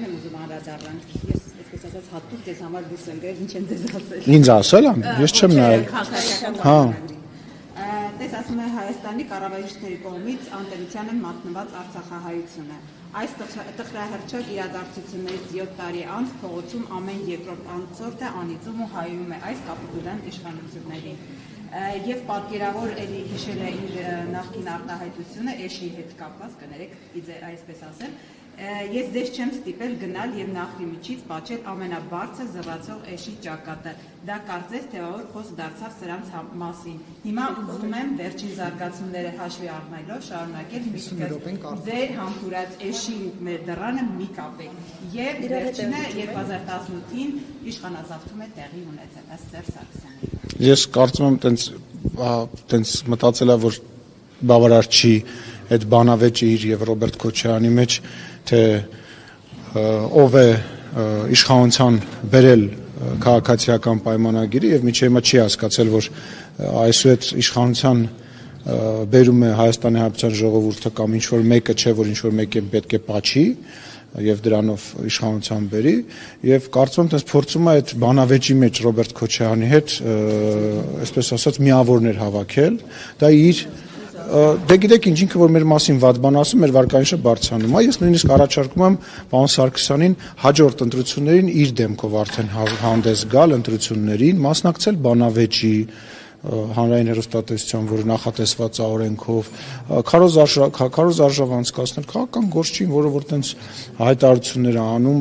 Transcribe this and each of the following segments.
բանին եմ ուզում անդրադառնալ։ Ես այսպես ասած հատուկ ձեզ համար դուրս եմ գրել, ինչ են ձեզ ասել։ Ինձ ասել են, ես չեմ նայել։ Հա։ Տես ասում է Հայաստանի կառավարիչների կողմից անտերության են մատնված Արցախահայությունը։ Այս տխրահռչակ իրադարձություններից 7 տարի անց փողոցում ամեն երկրորդ անցորդը անիծում ու հայում է այս կապիտուլյան իշխանություններին։ Եվ պատկերավոր էլի հիշել է իր նախկին արտահայտությունը էշի հետ կապված, կներեք, այսպես ասեմ, ես ձեզ չեմ ստիպել գնալ եւ նախնի միջից պատճել ամենաբարձր զվացող էշի ճակատը։ Դա կարծես թեւավոր խոսք դարձավ սրանց մասին։ Հիմա ուզում եմ վերջին զարգացումները հաշվի առնելով շարունակել միտքը ձեր համբուրած էշի մեր դռանը մի կապեք։ Եվ վերջինը 2018-ին իշխանազավթում է տեղի ունեցել, ըստ Սերժ Սարգսյանի։ Ես կարծում եմ տենց մտածելա, որ բավարար չի այդ բանավեճը իր եւ Ռոբերտ Քոչարյանի մեջ, թե ով է իշխանության բերել քաղաքացիական պայմանագիրը եւ միջի հիմա չի հասկացել, որ այսուհետ իշխանության բերում է Հայաստանի Հանրապետության ժողովուրդը կամ ինչ որ մեկը չէ, որ ինչ որ մեկը պետք է պատժի եւ դրանով իշխանության բերի եւ կարծում եմ, թե փորձում է այդ բանավեճի մեջ Ռոբերտ Քոչարյանի հետ, այսպես ասած, միավորներ հավաքել, դա իր դե գիտեք ինչ, ինքը որ մեր մասին վատ բան ասում, մեր վարկանիշը բարձրանում է, ես նույնիսկ առաջարկում եմ պարոն Սարգսյանին հաջորդ ընտրություններին իր դեմքով արդեն հանդես գալ ընտրություններին, մասնակցել բանավեճի, հանրային հեռուստատեսության, որը նախատեսված է օրենքով, քարոզ արժավ անցկացնել, քաղաքական գործ չի, որը որ տենց հայտարարություններ է անում,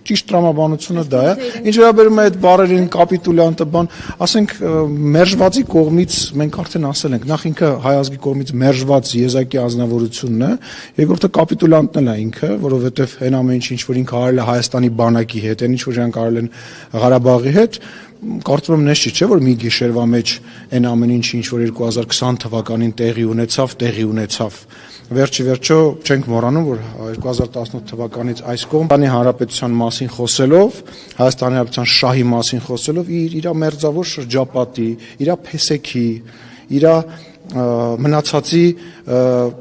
ճիշտ տրամաբանությունը դա է, ինչ վերաբերում է այդ բառերին կապիտուլյանտը բան, ասենք մերժվածի կողմից մենք արդեն ասել ենք, նախ ինքը հայ ազգի կողմից մերժված եզակի անձնավորությունն է, երկրորդը կապիտուլյանտն է ինքը, որովհետև այն ամեն ինչ որ ինքը արել է Հայաստանի բանակի հետ, այն ինչ որ իրանք արել են Ղարաբաղի հետ, կարծում եմ նշ չէ, որ մի գիշերվա մեջ այն ամեն ինչ որ 2020 թվականին տեղի ունեցավ։ Վերջի վերջո չենք մոռանում, որ 2018 թվականից այս կողմ Հայաստանի Հանրապետության մասին խոսելով, Հայաստանի Հանրապետության շահի մասին խոսելով իր մերձավոր շրջապատի, իր փեսեքի, իր մնացածի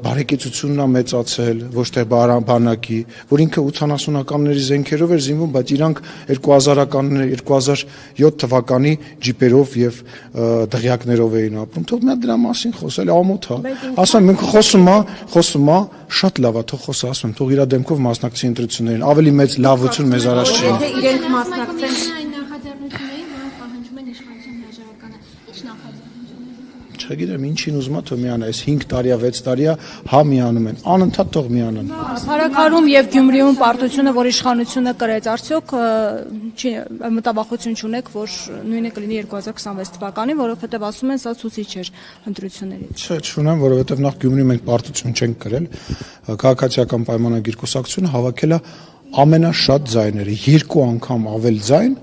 բարեկեցությունն է մեծացել, ոչ թե բանակի, որ ինքը 80-ականների զենքերով էր զինվում, բայց իրանք 2007 թվականի ջիպերով եւ դղյակներով էին ապրում։ Թող նա դրա մասին խոսել, ամոթ է։ Ասում մենք խոսում է, շատ լավ է, թող խոսա, ասում, թող իր դեմքով մասնակցի ընտրություններին, ավելի մեծ լավություն մեզ առաջ չի։ Իրենք մասնակցեն Չգիտեմ ինչին ուզում է թող միանա, այս 5 տարիա, 6 տարիա հա միանում են, անընդհատ թող միանան։ Փարաքարում եւ Գյումրիում պարտությունը, որ իշխանությունը կրեց, արդյոք մտավախություն չունեք, որ նույնը կլինի 2026 թվականին, որովհետեւ ասում են, սա ցուցիչ էր ընտրություններից։ Չէ, չունեմ, որովհետեւ նախ Գյումրիում մենք պարտություն չենք կրել, քաղաքացիական պայմանագիր կուսակցությունը հավաքել է ամենաշատ ձայները, 2 անգամ ավել ձայն,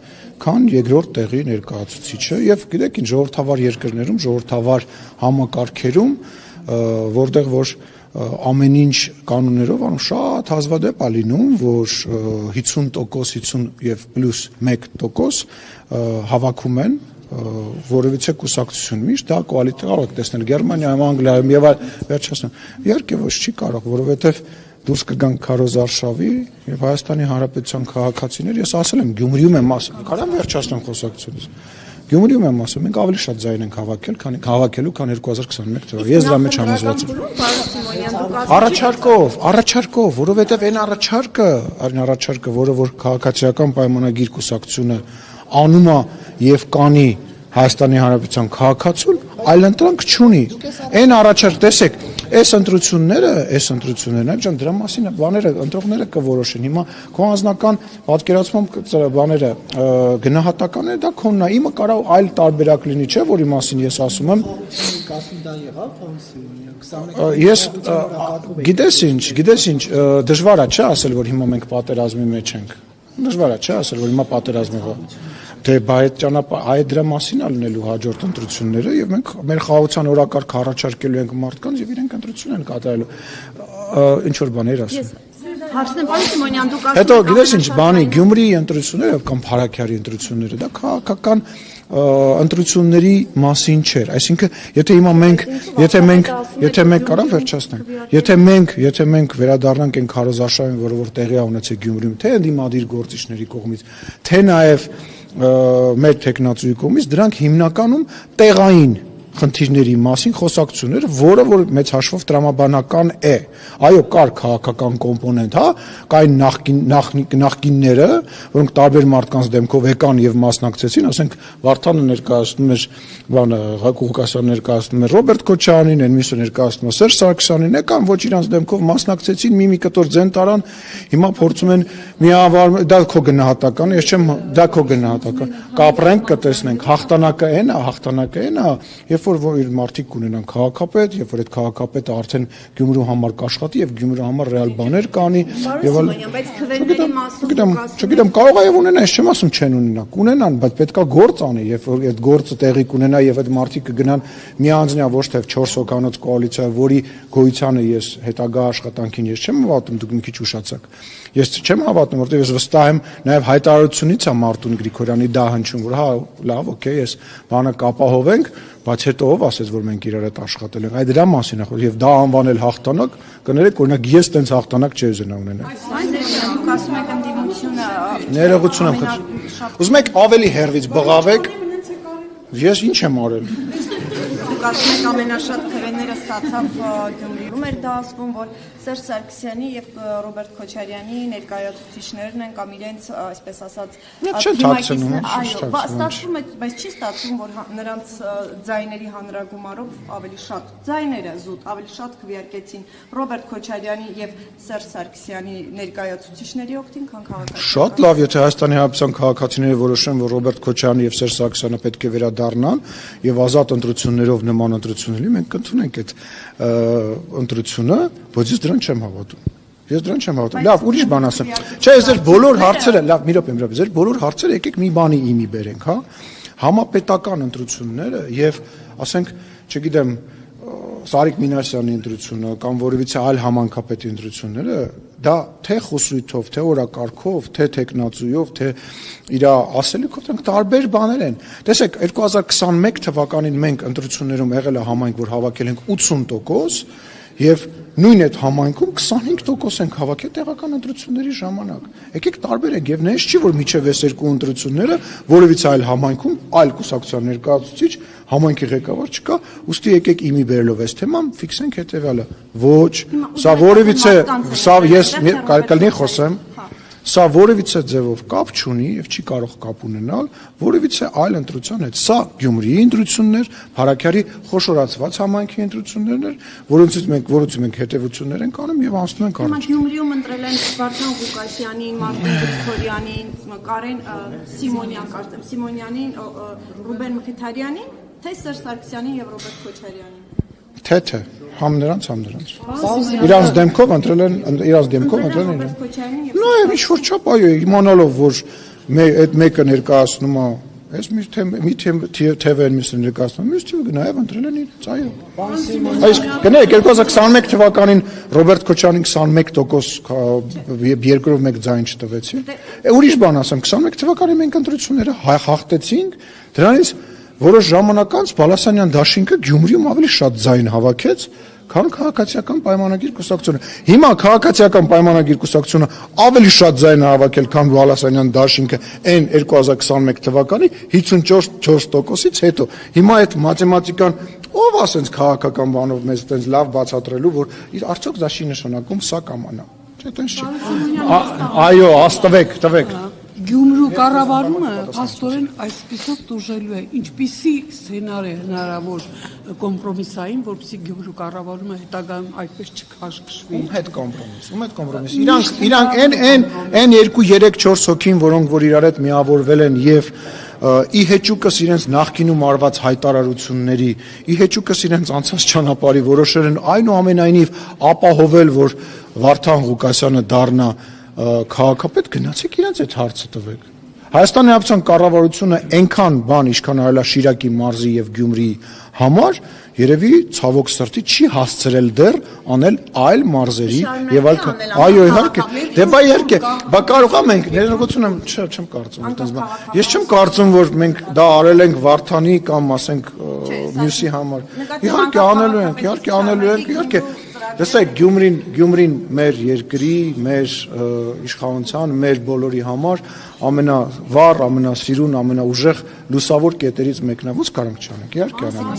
քան երկրորդ տեղի ներկայացուցիչը եւ գիտեք ինչ ժողովրդավար երկրներում, ժողովրդավար համակարգերում, որտեղ որ ամեն ինչ կանոններով անում շատ հազվադեպ է լինում, որ 50% եւ պլյուս 1% հավաքում են որովհետեւ կուսակցություն միշտ դա կոալիցիա կարող եք տեսնել Գերմանիայում, Անգլիայում եւ վերջացնում։ Իհարկե ոչ չի կարող, որովհետեւ դուրս կգան քարոզ արշավի եւ Հայաստանի Հանրապետության քաղաքացիներ, ես ասել եմ Գյումրիում եմ ասում, կարամ վերջացնեմ խոսակցությունից։ Գյումրիում եմ ասում, մենք ավելի շատ ձայն ենք հավաքել, քան 2021 թվականին։ Ես դրա մեջ համոզված եմ։ Առաջարկով, որովհետեւ այն առաջարկը, որը որ քաղաքացիական պայմանագիր կուսակցությունը անում է եւ կանի Հայաստանի Հանրապետության քաղաքացուն, այլ ընտրանք չունի։ Այն առաջարկ, տեսեք, այս ընտրություններն այլ դրա մասին բաները ընտրողները կորոշեն։ Հիմա քո անձնական պատկերացում բաները գնահատականները դա քոնն է, իմը կարող այլ տարբերակ լինի, չէ, որի մասին ես ասում եմ։ Ես գիտես ինչ, դժվար է չէ ասել, որ հիմա մենք պատերազմի մեջ ենք։ Դժվար է չէ ասել, որ հիմա պատերազմի Դե այդ ճանապարհ դրա մասին է լինելու հաջորդ ընտրությունները եւ մենք մեր խաղաղության օրակարգ առաջարկելու ենք մարդկանց եւ իրենք ընտրություն են կատարելու ինչ որ բաներ ասում։ Հարցնեմ, պարոն Սիմոնյան, դուք Հետո գիտես ինչ բանի Գյումրիի ընտրությունները կամ Փարաքյարի ընտրությունները դա քաղաքական ընտրությունների մասին չէր, այսինքն եթե հիմա մենք կարամ վերջացնենք, եթե մենք վերադառնանք այն քարոզարշավին, որ տեղի է ունեցել Գյումրիում, թե ընդդիմադիր գործիչների կողմից, թե նաև մեր տեխնացուի կողմից, դրանք հիմնականում տեղային խնդիրների մասին խոսակցությունները, որը որ մեծ հաշվով տրամաբանական է։ Այո, կար քաղաքական կոմպոնենտ, հա, կային նախկինները, որոնք տարբեր մարդկանց դեմքով եկան եւ մասնակցեցին, ասենք Վարդանը ներկայացնում էր բանը, Ղուկասյանը ներկայացնում էր Ռոբերտ Քոչարյանին, Էնմիսը ներկայացնում էր Սերժ Սարգսյանին, եկան ոչ իրանց դեմքով մասնակցեցին, մի կտոր ձեն տարան, հիմա փորձում են միավար, դա քո գնահատականը, ես չեմ, դա քո գնահատական, կապրենք, կտեսնենք, հաղթանակը այն է, երբ որ իր մարդիկ կունենան քաղաքապետ, երբ որ այդ քաղաքապետը արդեն Գյումրու համար կաշխատի եւ Գյումրու համար ռեալ բաներ կանի եւ բայց քվեների մասում չգիտեմ, կարող է եւ ունենա, ես չեմ ասում չեն ունենա, կունենան, բայց պետքա գործ անի, երբ որ այդ գործը տեղի կունենա եւ այդ մարդիկ կգնան միանձնյա ոչ թե 4 հոգանոց կոալիցիա, որի գոյությանը ես հետագա աշխատանքին ես չեմ հավատում, դուք մի քիչ ուշացաք։ Ես չեմ հավատում, որտեղ ես վստահ եմ նաև հայտարարությունից է Մարտուն Գրիգորյանի դա հնչում, որ հա, լավ, օքեյ, ես բանը կապահովենք, բայց հետո ով ասեց, որ մենք իրար հետ աշխատել ենք։ Այդ դրա մասին է խոսքը, եւ դա անվանել հաղթանակ, կներեք, օրինակ ես տենց հաղթանակ չէ ուզենա ունենալ։ Դուք ասում եք ընդդիմությունը Ներողություն եմ խնդրում։ Ուզում եք ավելի հերվից բղավեք։ Ես ինչ եմ արել։ Դուք ասում եք ամենաշատ քվեները ստացավ Գյումրիում էր դա ասվում, որ Սերժ Սարգսյանի եւ Ռոբերտ Քոչարյանի ներկայացուցիչներն են կամ իրենց, այսպես ասած, ստացվում է, բայց չի ստացվում, որ նրանց ձայների հանրագումարով ավելի շատ ձայները զուտ, ավելի շատ քվեարկեցին Ռոբերտ Քոչարյանի եւ Սերժ Սարգսյանի ներկայացուցիչների օգտին, քան քաղաքացիների։ Շատ լավ, եթե Հայաստանի Հանրապետության քաղաքացիները որոշեն, որ Ռոբերտ Քոչարյանը եւ Սերժ Սարգսյանը պետք է վերադառնան եւ ազատ ընտրություններով նման ընտրությունների մենք կընդունենք այդ ընտրությունը, բայց ես դրան չեմ հավատում։ Ես դրան չեմ հավատում։ Լավ, ուրիշ բան ասեմ։ Չէ, ես ձեր բոլոր հարցերը, լավ, մի րոպե, ձեր բոլոր հարցերը եկեք մի բանի իմի բերենք, հա։ Համապետական ընտրությունները եւ, ասենք, չգիտեմ, Սարիկ Մինասյանի ընտրությունը կամ որևիցե այլ համանքապետի ընտրությունները, դա թե խոսույթով, թե օրակարգով, թե տեխնացուով, թե իր ասելիքով, դրանք տարբեր բաներ են։ Տեսեք, 2021 թվականին մենք ընտրություններում եղել է համայնք, որ հավաքել ենք 80% եւ նույն այդ համայնքում 25% ենք հավաքել տեղական ընտրությունների ժամանակ։ Եկեք տարբերենք եւ նենց չի որ միջև այս երկու ընտրությունները որևիցե այլ համայնքում այլ կուսակցության ներկայացուցիչ համայնքի ղեկավար չկա, ուստի եկեք իմի բերելով այս թեման ֆիքսենք հետեւյալը։ Ոչ, սա որևիցե, սա ես կլինի խոսեմ, սա որևիցե ձևով կապ չունի եւ չի կարող կապ ունենալ որևիցե այլ ընտրության հետ։ Սա Գյումրիի ընտրություններ, Փարաքյարի խոշորացված համայնքի ընտրություններն, որոնցից մենք հետևություններ ենք անում եւ անցնում ենք առաջ։ Գյումրիում ընտրել են Վարդան Ղուկասյանին, Մարտին Գրիգորյանին, Կարեն Սիմոնյան, կարծեմ Սիմոնյանին, Ռուբեն Մխիթարյանին, թե Սերժ Սարգսյանին եւ Ռոբերտ Քոչարյանին։ Թե համ նրանց իրանց դեմքով ընտրել են Ռոբերտ Քոչարյանին եւ նույն ինչ որ չափ այո իմանալով որ այդ մեկը ներկայացնում է այս մի թևերն միսը ներկայացնում մյուս թիվը նաև ընտրել են իրենց այո այս գնայք 2021 թվականին Ռոբերտ Քոչարյանին 21% երկրով մեկ ձայն չտվեցի ուրիշ բան ասեմ 21 թվականին մենք ընտրությունները հաղթեցինք դրանից որոշ ժամանակ անց Բալասանյան դաշինքը Գյումրիում ավելի շատ ձայն հավաքեց, քան քաղաքացիական պայմանագիր կուսակցությունը։ Հիմա քաղաքացիական պայմանագիր կուսակցությունը ավելի շատ ձայն է հավաքել, քան Բալասանյան դաշինքը այն 2021 թվականի 54%-ից հետո։ Հիմա այդ մաթեմատիկան ով ասենց քաղաքական բանով մեզ այդպես լավ բացատրելու, որ արդյոք դա չի նշանակում սա կամ անա։ Չէ, այդպես չի։ Այո, տվեք։ Գյումրու կառավարումը փաստորեն այսպիսով տուժելու է, ինչպիսի սցենար է հնարավոր կոմպրոմիսային, որպեսզի Գյումրու կառավարումը հետագայում այդպես չքաշքշվի։ Ում հետ կոմպրոմիս։ Իրանք այն 2-3-4 հոգին, որոնք որ իրար հետ միավորվել են եւ ի հեճուկս իրենց նախկինում արված հայտարարությունների, ի հեճուկս իրենց անցած ճանապարհի որոշել են այնուամենայնիվ ապահովել, որ Վարդան Ղուկասյանը դառնա քաղաքապետ գնացեք իրենց այդ հարցը տվեք։ Հայաստանի Հանրապետության կառավարությունը այնքան բան ինչքան արել է Շիրակի մարզի եւ Գյումրիի համար, երևի ցավոք սրտի չի հասցրել դեռ անել այլ մարզերի եւ այլ այո իհարկե դե բա իհարկե բա կարող է մենք ներողություն եմ չեմ կարծում այդպես բան ես չեմ կարծում որ մենք դա արել ենք Վարդանի կամ ասենք մյուսի համար իհարկե անելու ենք իհարկե տեսեք Գյումրին մեր երկրի մեր իշխանության մեր բոլորի համար ամենավառ ամենասիրուն ամենաուժեղ լուսավոր կետերից մեկն է ո՞նց կարանք չանենք իհարկե անենք